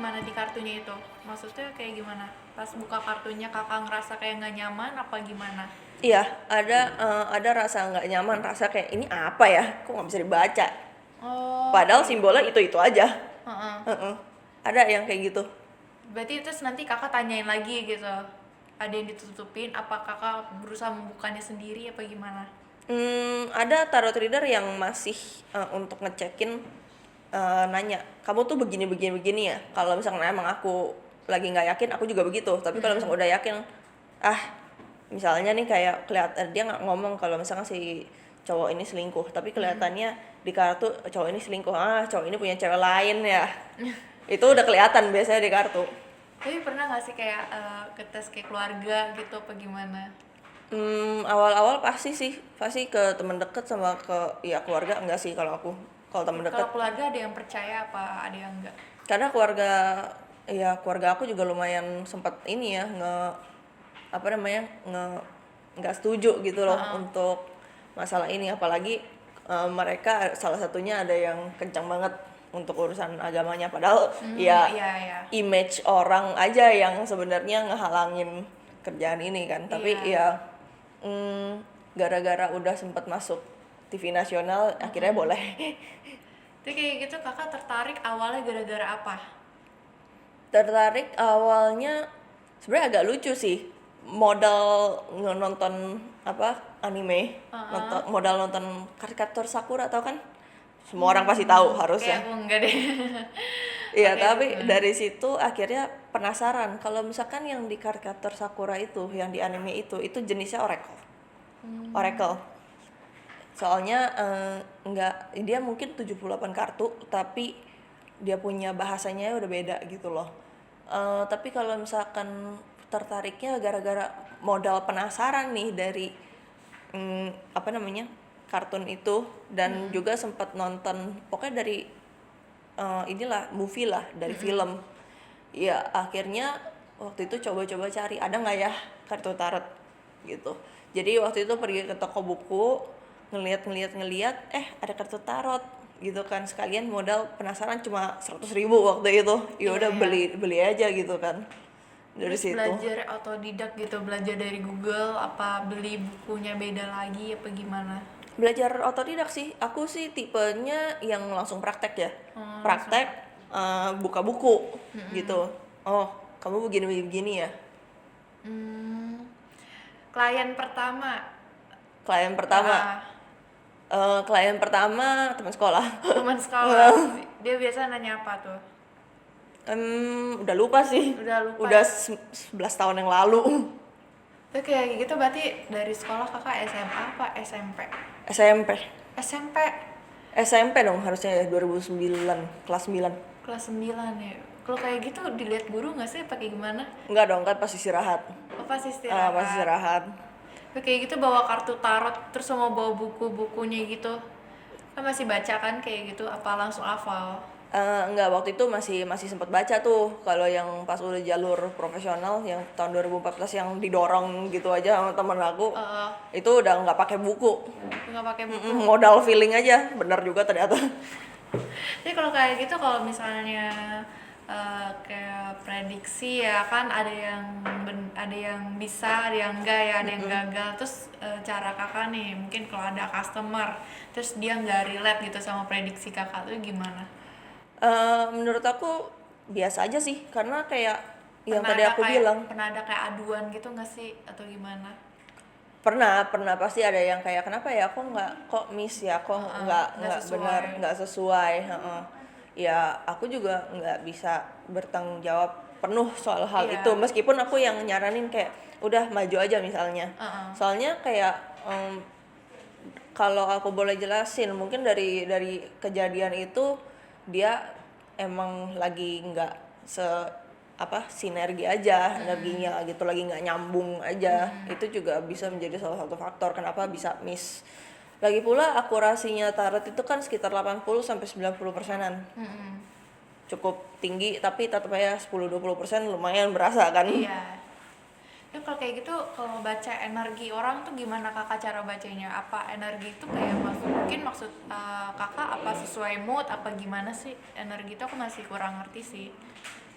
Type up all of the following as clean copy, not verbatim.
gimana di kartunya itu? Maksudnya kayak gimana? Pas buka kartunya kakak ngerasa kayak nggak nyaman apa gimana? Iya, ada rasa nggak nyaman, rasa kayak ini apa ya, kok nggak bisa dibaca. Oh, Padahal kayak gitu. simbolnya itu aja. Heeh. Heeh. Ada yang kayak gitu. Berarti terus nanti kakak tanyain lagi gitu. Ada yang ditutupin? Apa kakak berusaha membukanya sendiri apa gimana? Ada tarot reader yang masih untuk ngecekin, nanya, kamu tuh begini begini begini ya. Kalau misalnya emang aku lagi nggak yakin, aku juga begitu. Tapi kalau misalnya udah yakin, misalnya nih kayak kelihatan dia nggak ngomong kalau misalnya si cowok ini selingkuh, tapi kelihatannya di kartu cowok ini selingkuh, cowok ini punya cewek lain ya. Itu udah kelihatan biasanya di kartu. Tapi pernah nggak sih kayak ke tes kayak keluarga gitu apa gimana? Awal-awal pasti ke teman deket sama ke ya keluarga enggak sih kalau aku. Kalau teman deket, Kalau keluarga ada yang percaya apa ada yang enggak? karena keluarga aku juga lumayan sempat ini ya apa namanya nggak setuju gitu loh untuk masalah ini, apalagi mereka salah satunya ada yang kencang banget untuk urusan agamanya, padahal ya Iya, iya. image orang aja yang sebenarnya ngehalangin kerjaan ini kan. Tapi Iya. ya gara-gara udah sempat masuk TV nasional akhirnya boleh. Tapi kayak gitu kakak tertarik awalnya gara-gara apa? Tertarik awalnya sebenarnya agak lucu sih, modal nonton apa anime, modal nonton karikatur Sakura, tau kan, semua orang pasti tahu harusnya. Kayak aku enggak deh. Iya, Oke, tapi dari situ akhirnya penasaran kalau misalkan yang di karikatur Sakura itu, yang di anime itu jenisnya oracle. Oracle. Soalnya nggak, dia mungkin 78 kartu tapi dia punya bahasanya udah beda gitu loh. Tapi kalau misalkan tertariknya gara-gara modal penasaran nih dari apa namanya kartun itu, dan juga sempat nonton pokoknya dari inilah movie lah, dari film ya. Akhirnya waktu itu coba-coba cari ada nggak ya kartu tarot gitu. Jadi waktu itu pergi ke toko buku, ngeliat ada kartu tarot gitu kan, sekalian modal penasaran cuma 100.000 waktu itu, ya Iya, udah iya. beli aja gitu kan. Dari Terus situ belajar otodidak gitu, belajar dari Google apa beli bukunya beda lagi apa gimana? belajar otodidak sih. Aku sih tipenya yang langsung praktek ya. Praktek, buka buku gitu. Oh, kamu begini begini ya. Hmm, klien pertama, Klien pertama, ah, klien pertama teman sekolah. teman sekolah, dia biasa nanya apa tuh? Udah lupa sih. Udah lupa. Udah 11 tahun yang lalu. Tuh kayak gitu berarti dari sekolah kakak SMA apa SMP? SMP. SMP SMP dong harusnya ya, 2009, kelas 9. kelas 9 ya. Kalau kayak gitu dilihat guru nggak sih pakai gimana? Enggak dong, kan pas istirahat. Oh, pas Pas istirahat. istirahat. Tuh kayak gitu bawa kartu tarot terus sama bawa buku-bukunya gitu. Kan masih baca kan kayak gitu apa langsung hafal? Enggak, waktu itu masih sempat baca tuh. Kalau yang pas udah jalur profesional yang tahun 2014 yang didorong gitu aja sama temen aku, itu udah nggak pakai buku. Nggak pakai buku. Modal feeling aja, benar juga ternyata. Jadi kalau kayak gitu kalau misalnya kayak prediksi ya kan ada yang bisa, ada yang enggak ya, ada yang gagal. Terus cara kakak nih mungkin kalau ada customer terus dia nggak relate gitu sama prediksi kakak tuh gimana? Menurut aku biasa aja sih, karena kayak yang Pernah tadi ada aku kayak bilang, pernah ada kayak aduan gitu nggak sih atau gimana? pernah pasti ada yang kayak kenapa ya kok miss ya, kok nggak sesuai. benar, nggak sesuai. Ya aku juga nggak bisa bertanggung jawab penuh soal hal Iya. itu, meskipun aku yang nyaranin kayak udah maju aja misalnya. Soalnya kayak kalau aku boleh jelasin, mungkin dari kejadian itu dia emang lagi nggak sinergi aja, energinya gitu, lagi nggak nyambung aja. Itu juga bisa menjadi salah satu faktor kenapa bisa miss. Lagi pula akurasinya tarot itu kan sekitar 80-90%-an. Cukup tinggi, tapi tetap aja 10-20% lumayan berasa kan. Iya. Ya kalau kayak gitu kalau baca energi orang tuh gimana kakak cara bacanya? Apa energi itu kayak maksud kakak apa sesuai mood apa gimana sih? Energi itu aku masih kurang ngerti sih.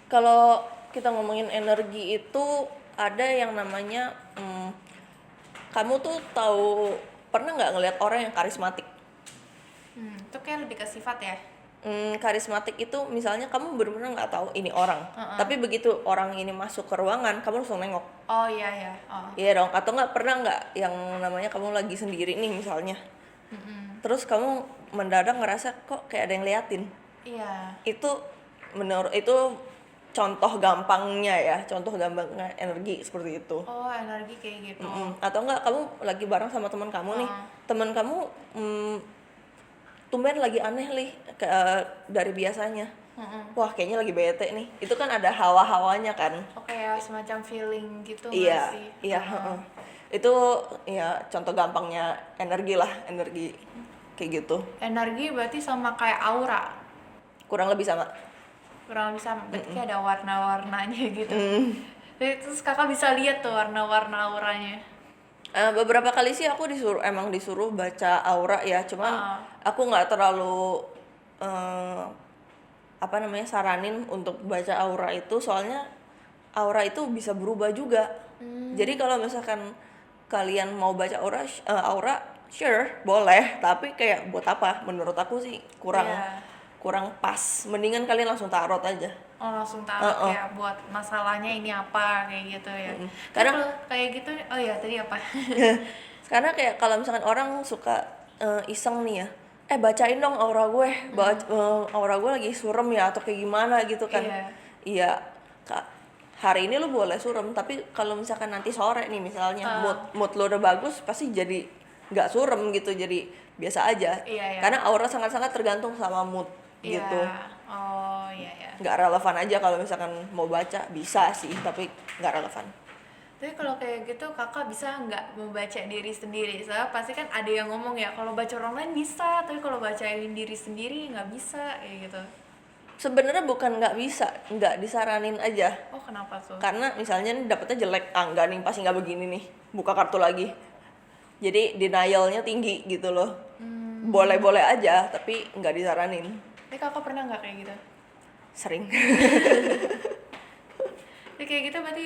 Kalau kita ngomongin energi itu ada yang namanya kamu tuh tahu pernah nggak ngelihat orang yang karismatik? Itu kayak lebih ke sifat ya. Karismatik itu misalnya kamu benar-benar nggak tahu ini orang, tapi begitu orang ini masuk ke ruangan kamu langsung nengok. Oh iya ya. Oh. Iya dong. Atau nggak pernah nggak yang namanya kamu lagi sendiri nih misalnya, terus kamu mendadak ngerasa kok kayak ada yang liatin. Iya. Itu itu contoh gampangnya energi seperti itu. Oh, energi kayak gitu. Atau enggak kamu lagi bareng sama teman kamu nih, teman kamu tumben lagi aneh nih dari biasanya. Wah kayaknya lagi bete nih, itu kan ada hawa-hawanya kan. Oh, kayak semacam feeling gitu Iya, nggak sih? iya, itu ya contoh gampangnya energi lah, energi kayak gitu. Energi berarti sama kayak aura. Kurang lebih sama. Kurang lebih sama, berarti kayak ada warna-warnanya gitu. Terus kakak bisa lihat tuh warna-warna auranya. Beberapa kali sih aku disuruh baca aura ya, cuman aku nggak terlalu saranin untuk baca aura itu, soalnya aura itu bisa berubah juga. Jadi kalau misalkan kalian mau baca aura sure boleh, tapi kayak buat apa? Menurut aku sih kurang pas. Mendingan kalian langsung tarot aja. Oh, langsung tahu ya buat masalahnya ini apa kayak gitu ya. Karena kalau kayak gitu, oh ya tadi apa? Karena kayak kalau misalkan orang suka iseng nih ya, bacain dong aura gue, aura gue lagi surem ya atau kayak gimana gitu kan. Iya, Kak, hari ini lu boleh surem, tapi kalau misalkan nanti sore nih misalnya mood lu udah bagus, pasti jadi nggak surem gitu, jadi biasa aja. Karena aura sangat-sangat tergantung sama mood gitu. Oh iya ya. Nggak relevan aja kalau misalkan mau baca, bisa sih tapi nggak relevan. Tapi kalau kayak gitu kakak bisa nggak membaca diri sendiri? Soalnya pasti kan ada yang ngomong ya kalau baca orang lain bisa, tapi kalau bacain diri sendiri nggak bisa kayak gitu. Sebenarnya bukan nggak bisa, nggak disaranin aja. Oh kenapa tuh? Karena misalnya nih dapetnya jelek, enggak nih pasti nggak begini nih, buka kartu lagi. Jadi denialnya tinggi gitu loh. Boleh-boleh aja tapi nggak disaranin. Tapi kakak pernah nggak kayak gitu? Sering. Jadi kayak gitu berarti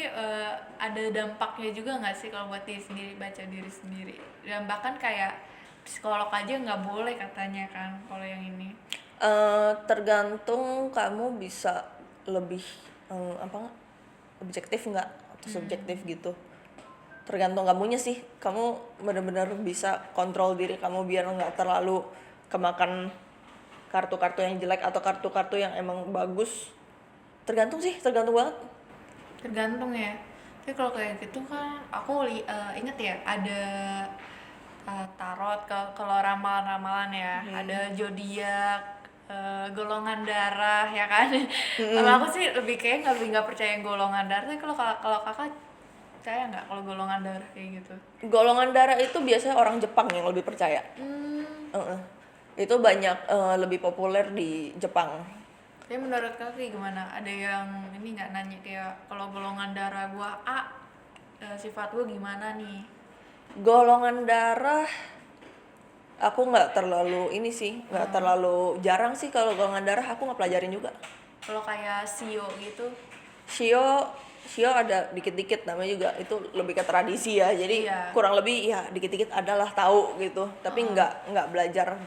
ada dampaknya juga nggak sih kalau buat diri sendiri, baca diri sendiri? Dan bahkan kayak psikolog aja nggak boleh katanya kan kalau yang ini. Tergantung kamu bisa lebih objektif nggak atau subjektif gitu. Tergantung kamunya sih, kamu benar-benar bisa kontrol diri kamu biar nggak terlalu kemakan kartu-kartu yang jelek atau kartu-kartu yang emang bagus. Tergantung banget. Tergantung ya. Tapi kalau kayak gitu kan aku inget ya ada tarot, kalau ramalan-ramalan ya, ada zodiak, golongan darah ya kan. Kalau aku sih lebih kayak nggak percaya golongan darah. Tapi kalau kakak percaya nggak kalau golongan darah kayak gitu? Golongan darah itu biasanya orang Jepang yang lebih percaya. Itu banyak lebih populer di Jepang. Tapi menurut kakak gimana? Ada yang ini nggak nanya kayak kalau golongan darah gua A, sifat gua gimana nih? Golongan darah aku nggak terlalu nggak terlalu jarang sih. Kalau golongan darah aku nggak pelajarin juga. Kalau kayak Shio gitu? Shio ada dikit-dikit, namanya juga itu lebih ke tradisi ya, jadi kurang lebih ya dikit-dikit adalah tahu gitu, tapi nggak belajar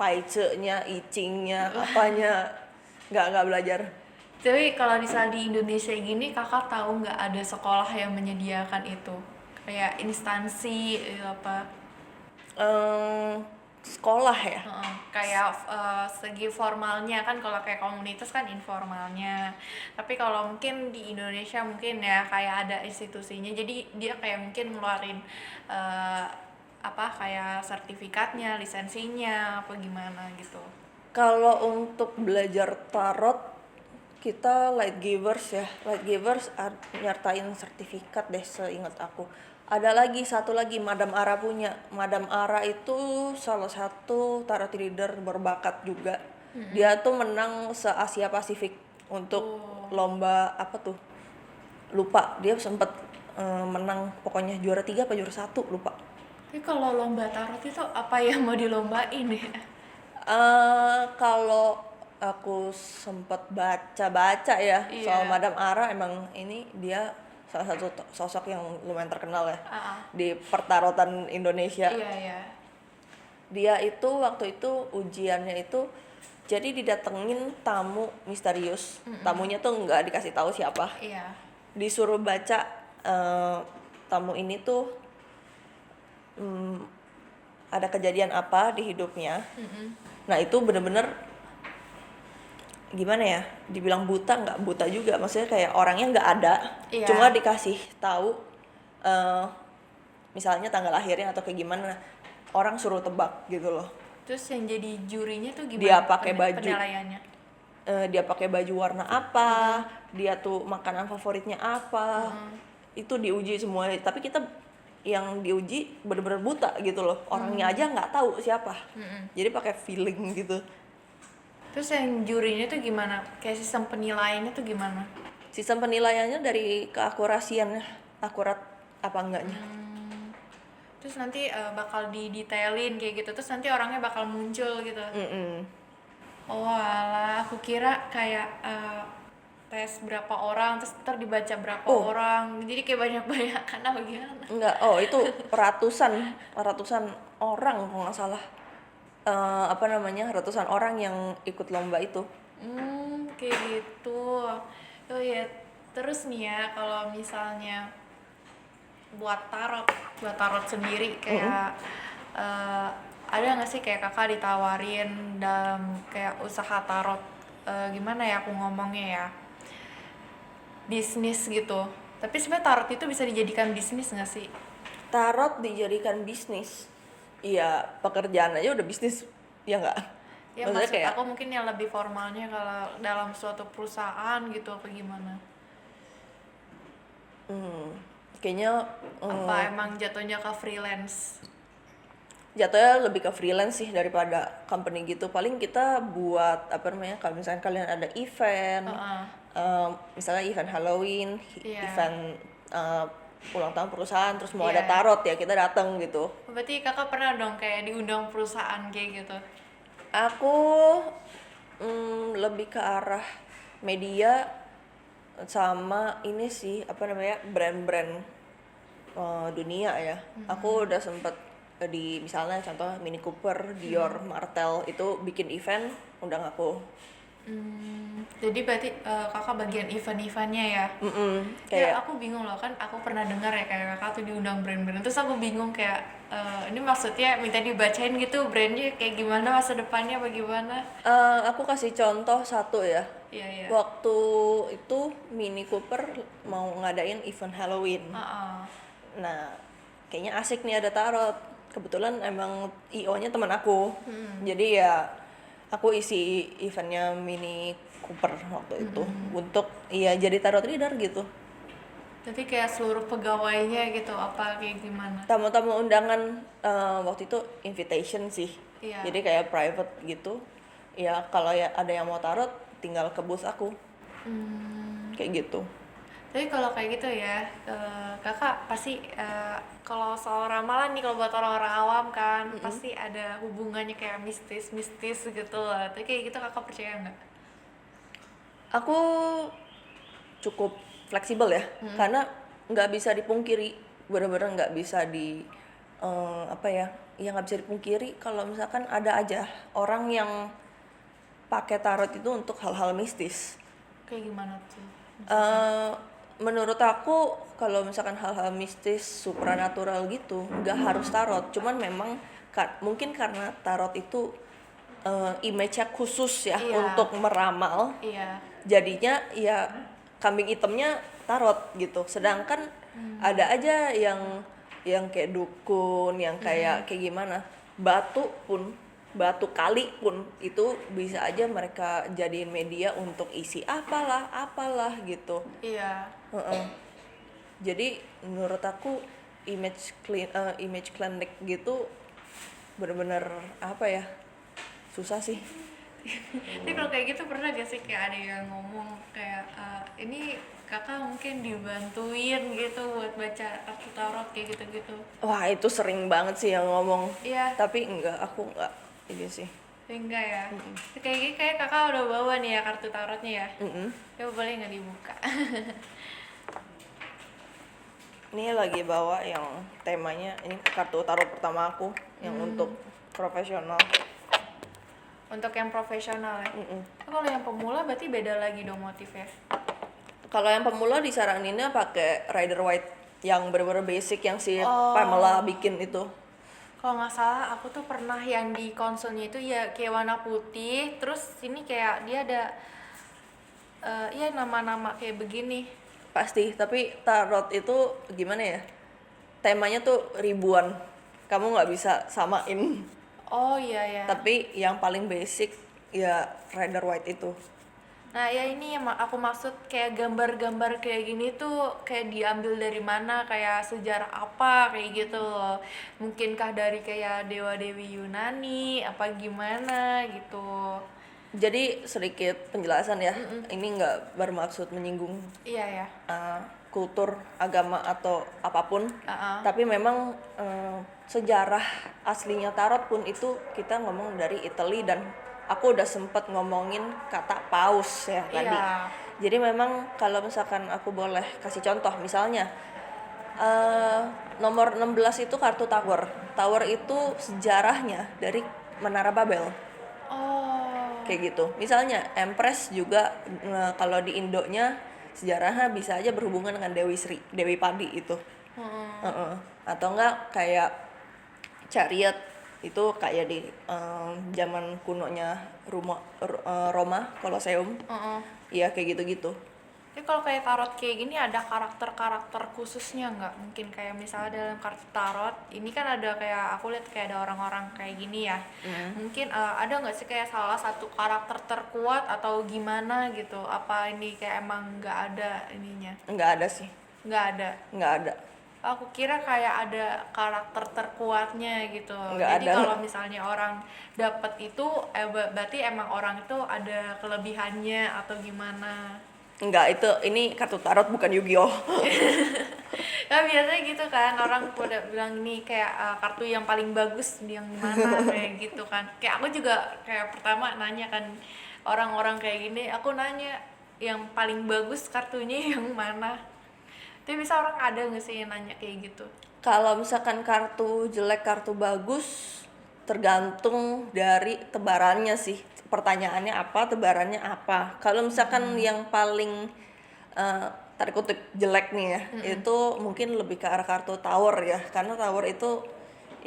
paice-nya, I-Ching-nya, apanya, nggak belajar. Tapi kalau misalnya di Indonesia gini, kakak tahu nggak ada sekolah yang menyediakan itu? Kayak instansi apa? Sekolah ya? Kayak segi formalnya kan, kalau kayak komunitas kan informalnya. Tapi kalau mungkin di Indonesia mungkin ya kayak ada institusinya, jadi dia kayak mungkin ngeluarin kayak sertifikatnya, lisensinya, apa gimana gitu. Kalau untuk belajar tarot kita light givers nyertain sertifikat deh seingat aku. Ada satu lagi Madam Ara punya. Madam Ara itu salah satu tarot reader berbakat juga. Dia tuh menang se-Asia Pasifik untuk lomba apa tuh? Lupa, dia sempat menang, pokoknya juara 3 apa juara 1 lupa. Tapi kalau lomba tarot itu apa yang mau dilombain ya? Kalau aku sempat baca-baca ya Iya. soal Madam Ara. Emang ini dia salah satu sosok yang lumayan terkenal ya di pertarotan Indonesia. Iya, iya. Dia itu waktu itu ujiannya itu jadi didatengin tamu misterius. Tamunya tuh nggak dikasih tahu siapa. Iya. Disuruh baca tamu ini tuh ada kejadian apa di hidupnya. Nah itu bener-bener gimana ya, dibilang buta nggak buta juga, maksudnya kayak orangnya nggak ada. Iya. Cuma dikasih tahu misalnya tanggal lahirnya atau kayak gimana, orang suruh tebak gitu loh. Terus yang jadi jurinya tuh gimana? Dia pakai baju. Penilaiannya. Dia pakai baju warna apa, dia tuh makanan favoritnya apa, itu diuji semua. Tapi kita yang diuji bener-bener buta gitu loh, orangnya aja nggak tahu siapa. Jadi pakai feeling gitu. Terus yang jurinya tuh gimana? Kayak sistem penilaiannya tuh gimana? Sistem penilaiannya dari keakurasiannya, akurat apa enggaknya. Terus nanti bakal didetailin kayak gitu. Terus nanti orangnya bakal muncul gitu. Oh alah, aku kira kayak tes berapa orang, terus ntar dibaca berapa orang. Jadi kayak banyak-banyak karena bagaimana? Enggak, itu ratusan orang kalau nggak salah. Ratusan orang yang ikut lomba itu. Kayak gitu. Oh ya, terus nih ya kalau misalnya buat tarot sendiri kayak ada nggak sih kayak kakak ditawarin dalam kayak usaha tarot, gimana ya aku ngomongnya ya, bisnis gitu. Tapi sebenarnya tarot itu bisa dijadikan bisnis nggak sih? Tarot dijadikan bisnis. Iya, pekerjaan aja udah bisnis, ya nggak? Ya maksud aku mungkin yang lebih formalnya kalau dalam suatu perusahaan gitu apa gimana? Kayaknya Apa emang jatuhnya ke freelance? jatuhnya lebih ke freelance sih daripada company gitu. Paling kita buat kalau misalnya kalian ada event, misalnya event Halloween, event ulang tahun perusahaan, terus mau ada tarot ya kita datang gitu. Berarti kakak pernah dong kayak diundang perusahaan kayak gitu? Aku lebih ke arah media sama ini sih brand-brand dunia ya. Aku udah sempet di misalnya contoh Mini Cooper, Dior, Martell itu bikin event undang aku. Jadi berarti kakak bagian event-eventnya ya? Kayak Ya aku bingung loh, kan aku pernah dengar ya kayak kakak tuh diundang brand-brand, terus aku bingung kayak ini maksudnya minta dibacain gitu brandnya kayak gimana, masa depannya bagaimana? aku kasih contoh satu ya. Iya. Waktu itu Mini Cooper mau ngadain event Halloween. Nah kayaknya asik nih ada tarot. Kebetulan emang IO-nya teman aku. Jadi ya aku isi eventnya Mini Cooper waktu itu untuk jadi tarot reader gitu. Tapi kayak seluruh pegawainya gitu apa kayak gimana? Tamu-tamu undangan waktu itu invitation sih. Iya. Jadi kayak private gitu. Ya kalau ya ada yang mau tarot tinggal ke booth aku. Kayak gitu. Tapi kalau kayak gitu ya, kakak pasti kalau soal ramalan nih, kalau buat orang-orang awam kan pasti ada hubungannya kayak mistis gitu lah. Tapi kayak gitu kakak percaya nggak? Aku cukup fleksibel ya, karena nggak bisa dipungkiri, benar-benar nggak bisa nggak bisa dipungkiri kalau misalkan ada aja orang yang pakai tarot itu untuk hal-hal mistis. Kayak gimana tuh? Menurut aku kalau misalkan hal-hal mistis supranatural gitu nggak harus tarot, cuman memang mungkin karena tarot itu image-nya khusus ya untuk meramal. Jadinya ya kambing hitamnya tarot gitu, sedangkan ada aja yang kayak dukun, yang kayak gimana, batu kali pun itu bisa aja mereka jadiin media untuk isi apalah gitu. Jadi menurut aku image klinik gitu bener-bener susah sih. Tapi kalau kayak gitu pernah gak sih kayak ada yang ngomong kayak ini kakak mungkin dibantuin gitu buat baca kartu tarot kayak gitu-gitu? Wah itu sering banget sih yang ngomong. Iya. Tapi aku enggak ini sih. Enggak ya. Kayak gini kayak kakak udah bawa nih ya kartu tarotnya ya. Mm-mm. Coba boleh nggak dibuka? Ini lagi bawa yang temanya, ini kartu tarot pertama aku yang untuk profesional. Untuk yang profesional ya. Mm-mm. Kalau yang pemula berarti beda lagi dong motifnya. Kalau yang pemula disaraninnya pakai Rider White yang bener-bener basic yang si Oh. Pamela bikin itu. Kalau nggak salah aku tuh pernah yang di konsolnya itu ya kayak warna putih, terus ini kayak dia ada ya nama-nama kayak begini. Pasti, tapi tarot itu gimana ya? Temanya tuh ribuan. Kamu nggak bisa samain. Oh iya ya. Tapi yang paling basic ya Rider White itu. Nah ya ini yang aku maksud kayak gambar-gambar kayak gini tuh kayak diambil dari mana, kayak sejarah apa kayak gitu loh. Mungkinkah dari kayak dewa-dewi Yunani apa gimana gitu. Jadi sedikit penjelasan ya. Ini nggak bermaksud menyinggung Iya ya. kultur, agama atau apapun. Uh-uh. Tapi memang sejarah aslinya tarot pun itu kita ngomong dari Italy, dan aku udah sempet ngomongin kata paus ya tadi. Iya. Jadi memang kalau misalkan aku boleh kasih contoh, misalnya nomor 16 itu kartu Tower. Tower itu sejarahnya dari Menara Babel. Oh. Kayak gitu. Misalnya Empress juga kalau di Indonya sejarahnya bisa aja berhubungan dengan Dewi Sri, Dewi Padi itu. Heeh. Atau enggak kayak Chariot itu kayak di zaman kunonya Roma, Colosseum. Iya kayak gitu-gitu. Tapi kalau kayak tarot kayak gini ada karakter-karakter khususnya nggak? Mungkin kayak misalnya dalam kartu tarot ini kan ada kayak aku lihat kayak ada orang-orang kayak gini ya. Mungkin ada nggak sih kayak salah satu karakter terkuat atau gimana gitu? Apa ini kayak emang nggak ada ininya? Nggak ada sih. Nggak ada. Nggak ada. Aku kira kayak ada karakter terkuatnya gitu. Nggak Jadi ada. kalau misalnya orang dapat itu, berarti emang orang itu ada kelebihannya atau gimana? Enggak, ini kartu tarot bukan Yu-Gi-Oh. Nah biasanya gitu kan orang pada bilang ini kayak kartu yang paling bagus yang mana kayak gitu kan. Kayak aku juga kayak pertama nanya kan orang-orang kayak gini, aku nanya yang paling bagus kartunya yang mana. Tapi bisa orang ada nggak sih yang nanya kayak gitu? Kalau misalkan kartu jelek, kartu bagus, tergantung dari tebarannya sih. Pertanyaannya apa, tebarannya apa. Kalau misalkan yang paling tanda kutip jelek nih ya, itu mungkin lebih ke arah kartu tower ya. Karena tower itu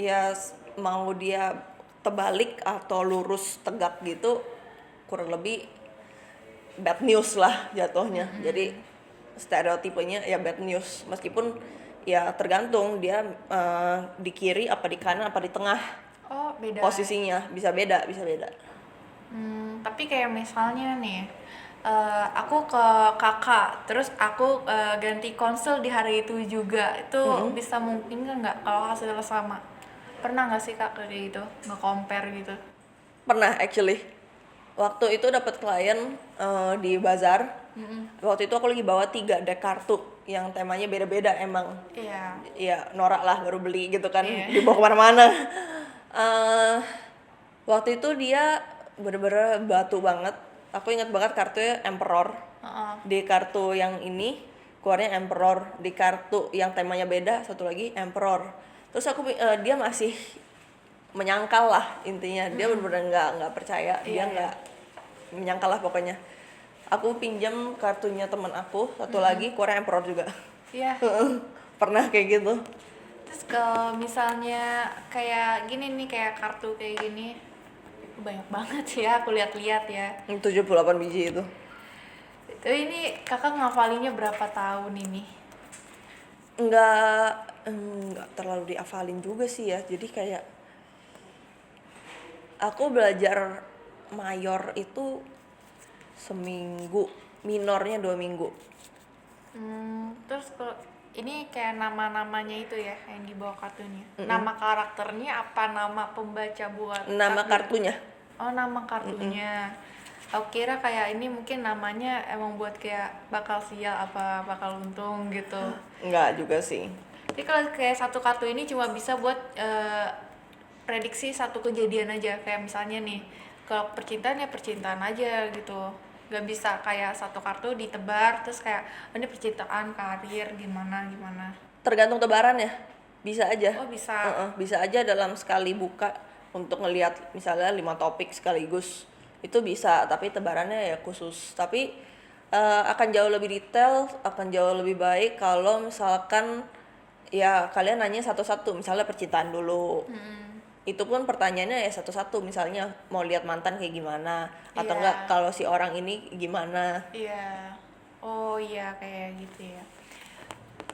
ya mau dia terbalik atau lurus tegak gitu, kurang lebih bad news lah jatuhnya. Jadi stereotipenya ya bad news. Meskipun ya tergantung dia di kiri apa di kanan apa di tengah. Oh beda. Posisinya bisa beda. Tapi kayak misalnya nih, aku ke kakak, terus aku ganti konsel di hari itu juga, itu bisa mungkin nggak kalau hasilnya sama? Pernah nggak sih kak kayak gitu, nge-compare gitu? Pernah actually. Waktu itu dapat klien di bazar. Waktu itu aku lagi bawa 3 deck kartu yang temanya beda-beda emang. Iya. Ya norak lah baru beli gitu kan, Iya. dibawa kemana-mana. Waktu itu dia bener-bener batu banget. Aku ingat banget kartunya Emperor. Di kartu yang ini keluarnya Emperor, di kartu yang temanya beda satu lagi Emperor. Terus aku dia masih menyangkal lah intinya. Dia bener-bener nggak percaya. Dia nggak menyangkal lah pokoknya. Aku pinjam kartunya teman aku satu lagi keluarnya Emperor juga. Iya. Pernah kayak gitu. Terus kalau misalnya kayak gini nih, kayak kartu kayak gini, banyak banget ya aku lihat-lihat ya. 78 biji itu. Tapi ini kakak ngafalinnya berapa tahun ini? Enggak terlalu dihafalin juga sih ya. Jadi kayak aku belajar mayor itu seminggu, minornya 2 minggu. Terus kalau ini kayak nama-namanya itu ya yang di bawah kartunya. Nama karakternya apa nama pembaca buat Nama kartunya. Oh, nama kartunya. Aku kira kayak ini mungkin namanya emang buat kayak bakal sial apa bakal untung gitu. Enggak juga sih. Jadi kalau kayak satu kartu ini cuma bisa buat prediksi satu kejadian aja. Kayak misalnya nih, kalau percintaan ya percintaan aja gitu, nggak bisa kayak satu kartu ditebar terus kayak ini percintaan karir gimana gimana. Tergantung tebaran ya, bisa aja. Oh bisa. Bisa aja dalam sekali buka untuk ngelihat misalnya 5 topik sekaligus itu bisa, tapi tebarannya ya khusus. Tapi akan jauh lebih detail, akan jauh lebih baik kalau misalkan ya kalian nanya satu-satu, misalnya percintaan dulu. Itu pun pertanyaannya ya satu-satu, misalnya mau lihat mantan kayak gimana atau Iya. enggak kalau si orang ini gimana. Iya. Oh iya kayak gitu ya.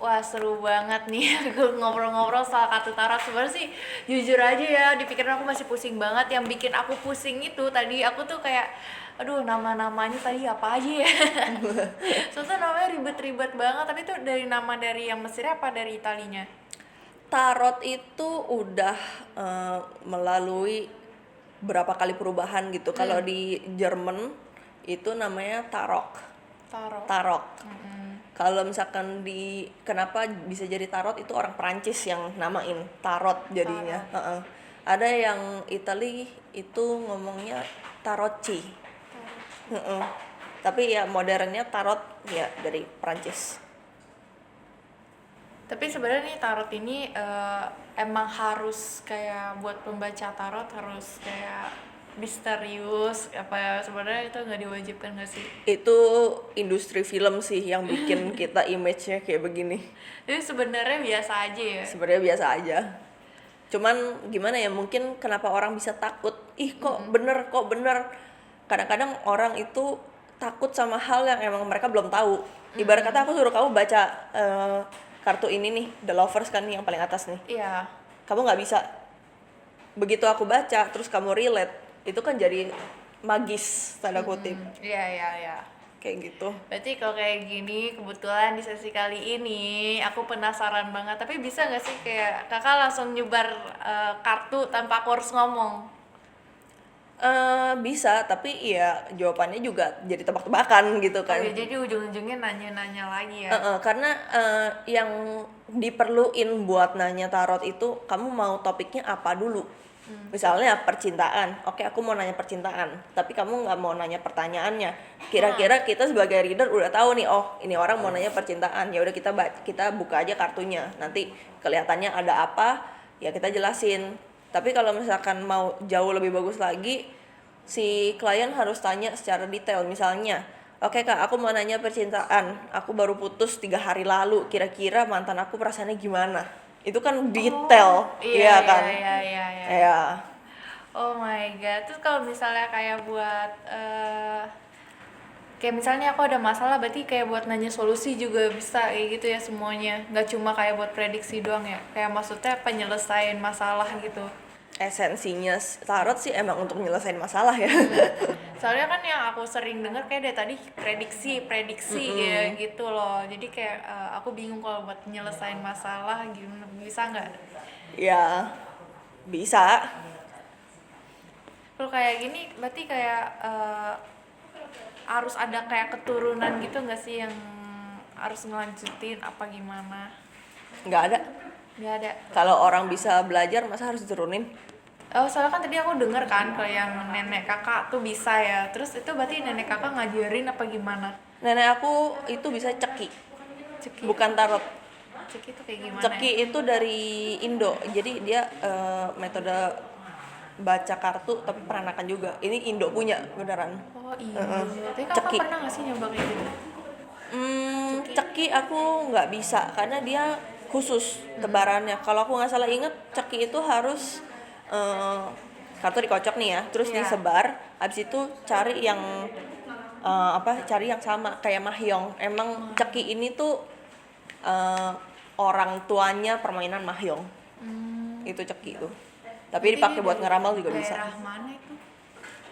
Wah seru banget nih aku ngobrol-ngobrol soal kartu tarot. Sebenarnya sih jujur aja ya di pikiran aku masih pusing banget. Yang bikin aku pusing itu tadi aku tuh kayak aduh nama-namanya tadi apa aja ya. Soalnya namanya ribet-ribet banget. Tapi itu dari nama dari yang Mesir apa dari Italinya? Tarot itu udah melalui berapa kali perubahan gitu. Kalau di Jerman itu namanya tarok. Tarot. Tarok. Kalau misalkan kenapa bisa jadi tarot itu orang Perancis yang namain tarot jadinya. Ada yang Itali itu ngomongnya tarocci. Tapi ya modernnya tarot ya dari Perancis. Tapi sebenarnya nih tarot ini emang harus kayak buat pembaca tarot harus kayak misterius apa sebenarnya itu nggak diwajibkan nggak sih? Itu industri film sih yang bikin kita image-nya kayak begini. Jadi sebenarnya biasa aja ya. Sebenarnya biasa aja. Cuman gimana ya, mungkin kenapa orang bisa takut? Ih kok bener. Kadang-kadang orang itu takut sama hal yang emang mereka belum tahu. Ibarat kata aku suruh kamu baca kartu ini nih, The Lovers kan yang paling atas nih. Iya. Kamu nggak bisa. Begitu aku baca, terus kamu relate, itu kan jadi magis, tanda kutip. Iya. Kayak gitu. Berarti kalau kayak gini kebetulan di sesi kali ini aku penasaran banget. Tapi bisa nggak sih kayak kakak langsung nyebar kartu tanpa aku harus ngomong? Bisa, tapi ya jawabannya juga jadi tebak-tebakan gitu kan. Oh, ya, jadi ujung-ujungnya nanya-nanya lagi ya. Karena yang diperluin buat nanya tarot itu kamu mau topiknya apa dulu. Misalnya percintaan, oke aku mau nanya percintaan, tapi kamu nggak mau nanya pertanyaannya. Kira-kira kita sebagai reader udah tahu nih, oh ini orang mau nanya percintaan, ya udah kita buka aja kartunya, nanti kelihatannya ada apa, ya kita jelasin. Tapi kalau misalkan mau jauh lebih bagus lagi, si klien harus tanya secara detail. Misalnya, oke kak, aku mau nanya percintaan, aku baru putus 3 hari lalu, kira-kira mantan aku perasaannya gimana? Itu kan detail, Iya kan? Iya. Ya. Oh my god. Terus kalau misalnya kayak buat kayak misalnya aku ada masalah berarti kayak buat nanya solusi juga bisa kayak gitu ya semuanya. Nggak cuma kayak buat prediksi doang ya. Kayak maksudnya penyelesaian masalah gitu. Esensinya tarot sih emang untuk nyelesain masalah ya. Soalnya kan yang aku sering dengar kayak dari tadi prediksi ya gitu loh. Jadi kayak aku bingung kalau buat nyelesain masalah gimana bisa nggak? Ya, bisa. Kalau kayak gini berarti kayak harus ada kayak keturunan gitu nggak sih yang harus ngelanjutin apa gimana? Nggak ada. Nggak ada. Kalau orang bisa belajar, masa harus diturunin? Oh soalnya kan tadi aku denger kan kalau yang nenek kakak tuh bisa ya. Terus itu berarti nenek kakak ngajarin apa gimana? Nenek aku itu bisa ceki, Ceki. bukan tarot. Ceki itu kayak gimana? Ceki itu dari Indo, jadi dia metode baca kartu tapi peranakan juga. Ini Indo punya beneran. Oh iya. Tapi kakak Ceki. pernah nggak sih nyoba kayak gitu? Ceki aku nggak bisa karena dia khusus tebarannya. Kalau aku nggak salah inget, ceki itu harus kartu dikocok nih ya, terus Iya. disebar. Habis itu cari yang cari yang sama kayak mahjong. Emang ceki ini tuh orang tuanya permainan mahjong. Itu ceki itu. Tapi dipakai buat ngeramal juga bisa. Daerah mana itu?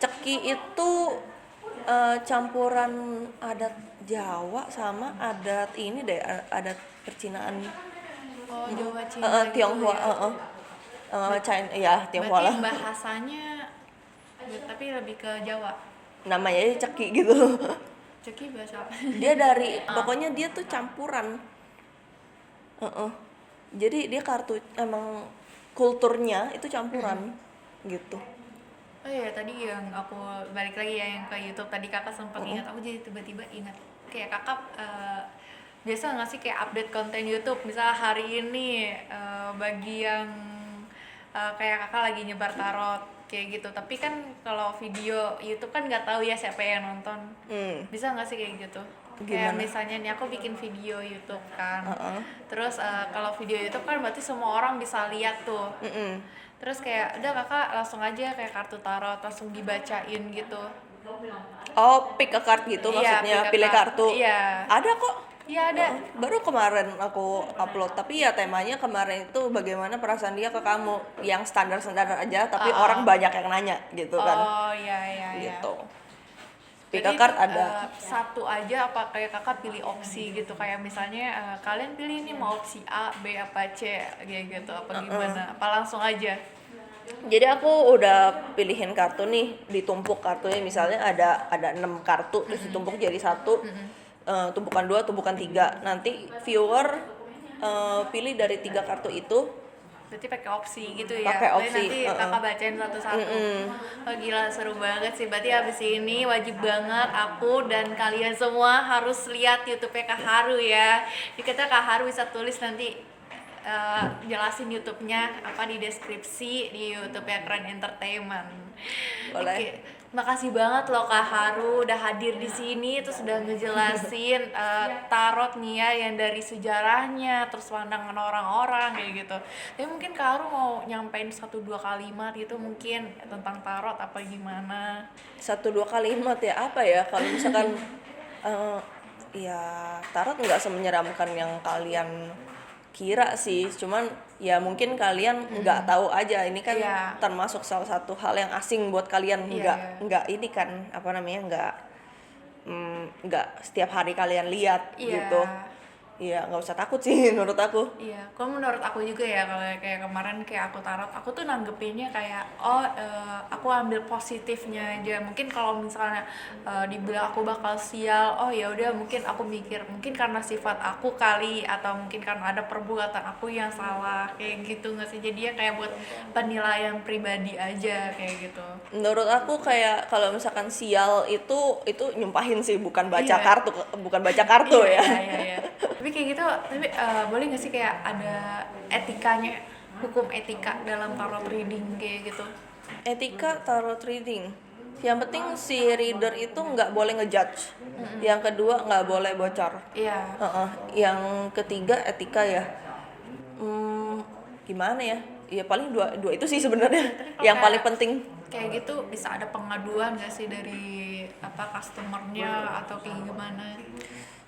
Ceki itu campuran adat Jawa sama adat ini deh, adat percinaan Oh Jawa Cina gitu Tionghoa, ya. China, ya Tionghoa Berarti lah. bahasanya tapi lebih ke Jawa. Namanya aja ceki gitu. Ceki bahasa apa? Dia dari, pokoknya dia tuh campuran. Jadi dia kartu emang kulturnya itu campuran gitu. Oh Oh iya, tadi yang aku balik lagi ya yang ke YouTube tadi kakak sempat ingat, aku jadi tiba-tiba ingat kayak kakak biasa nggak sih kayak update konten YouTube, misalnya hari ini bagi yang kayak kakak lagi nyebar tarot kayak gitu, tapi kan kalau video YouTube kan nggak tahu ya siapa yang nonton. Bisa nggak sih kayak gitu? Kayak Gimana? misalnya nih aku bikin video YouTube kan, Heeh. terus kalau video YouTube kan berarti semua orang bisa lihat tuh. Terus kayak udah kakak langsung aja kayak kartu tarot langsung dibacain gitu. Oh, pick a card gitu Iya, maksudnya, pick a pilih card. kartu. Iya. Ada kok. Iya ada. Baru kemarin aku upload, tapi ya temanya kemarin itu bagaimana perasaan dia ke kamu, yang standar-standar aja, tapi orang banyak yang nanya gitu kan. Oh iya iya iya. Gitu. Pick Jadi a card itu, ada. satu aja apa kayak kakak pilih opsi gitu, kayak misalnya kalian pilih nih mau opsi A, B apa C kayak gitu apa gimana? Apa langsung aja? Jadi aku udah pilihin kartu nih, ditumpuk kartunya, misalnya ada 6 kartu terus ditumpuk jadi satu, tumpukan 2, tumpukan 3. Nanti viewer pilih dari 3 kartu itu. Berarti pakai opsi gitu ya? Pakai Berarti opsi, nanti kakak bacain satu-satu. Oh gila seru banget sih. Berarti habis ini wajib banget aku dan kalian semua harus lihat YouTube-nya Kak Haru ya. Jadi kita Kak Haru bisa tulis nanti jelasin YouTube-nya apa di deskripsi di YouTube-nya Keren Entertainment. Boleh. Oke. Makasih banget loh Kak Haru udah hadir di sini terus udah ngejelasin tarot nih ya yang dari sejarahnya terus pandangan orang-orang kayak gitu. Tapi mungkin Kak Haru mau nyampein 1-2 kalimat gitu mungkin tentang tarot apa gimana? 1-2 kalimat ya, apa ya, kalau misalkan ya tarot nggak semenyeramkan yang kalian kira sih, cuman ya mungkin kalian nggak tahu aja, ini kan Iya. termasuk salah satu hal yang asing buat kalian, Iya, nggak ini kan apa namanya, nggak setiap hari kalian lihat Iya. gitu. Iya, nggak usah takut sih menurut aku. Iya, kalau menurut aku juga ya kalau kayak kemarin kayak aku tarot, aku tuh nanggepinnya kayak aku ambil positifnya aja. Mungkin kalau misalnya dibilang aku bakal sial, oh ya udah mungkin aku mikir mungkin karena sifat aku kali atau mungkin karena ada perbuatan aku yang salah kayak gitu nggak sih? Jadinya kayak buat penilaian pribadi aja kayak gitu. Menurut aku kayak kalau misalkan sial itu nyumpahin sih, bukan baca Iya. kartu, bukan baca kartu ya. Iya. Tapi kayak gitu, tapi boleh nggak sih kayak ada etikanya, hukum etika dalam tarot reading kayak gitu? Etika tarot reading, yang penting si reader itu nggak boleh ngejudge. Yang kedua nggak boleh bocor. Iya. Yang ketiga etika ya, gimana ya, ya paling dua itu sih sebenarnya Kalau yang kayak- paling penting. Kayak gitu bisa ada pengaduan nggak sih dari apa customernya atau kayak gimana?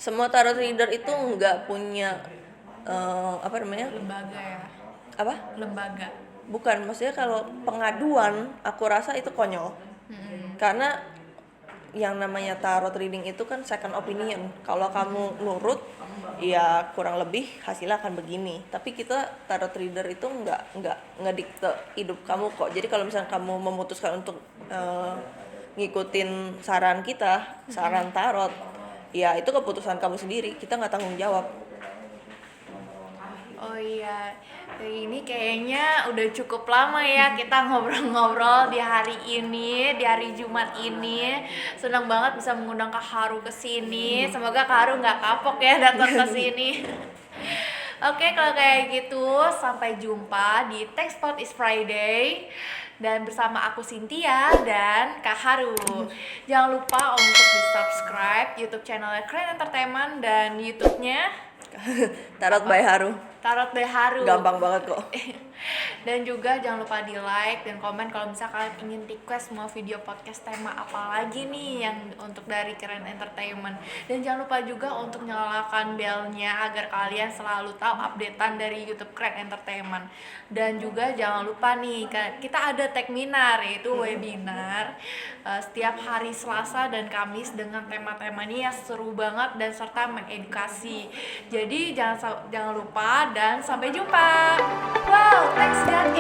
Semua tarot reader itu nggak punya apa namanya, Lembaga ya, apa, lembaga. bukan, maksudnya kalau pengaduan aku rasa itu konyol. Karena yang namanya tarot reading itu kan second opinion. Kalau kamu nurut, ya kurang lebih hasilnya akan begini. Tapi kita tarot reader itu nggak ngedikte hidup kamu kok. Jadi kalau misalnya kamu memutuskan untuk ngikutin saran kita, saran tarot, ya itu keputusan kamu sendiri. Kita nggak tanggung jawab. Oh iya, ini kayaknya udah cukup lama ya kita ngobrol-ngobrol di hari ini, di hari Jumat ini. Senang banget bisa mengundang Kak Haru ke sini. Semoga Kak Haru nggak kapok ya datang ke sini. Oke, kalau kayak gitu sampai jumpa di Tech Spot is Friday dan bersama aku Cynthia dan Kak Haru. Jangan lupa untuk di-subscribe YouTube channelnya Keren Entertainment dan YouTube-nya Tarot by Haru. Tarot by Haru. Gampang banget kok. Dan juga jangan lupa di like dan komen kalau misalnya kalian ingin request mau video podcast tema apa lagi nih yang untuk dari Keren Entertainment. Dan jangan lupa juga untuk nyalakan belnya agar kalian selalu tahu updatean dari YouTube Keren Entertainment. Dan juga jangan lupa nih kita ada Techminar, yaitu webinar setiap hari Selasa dan Kamis dengan tema-tema ini yang seru banget dan serta mengedukasi. Jadi jangan lupa dan sampai jumpa. Wow, thanks God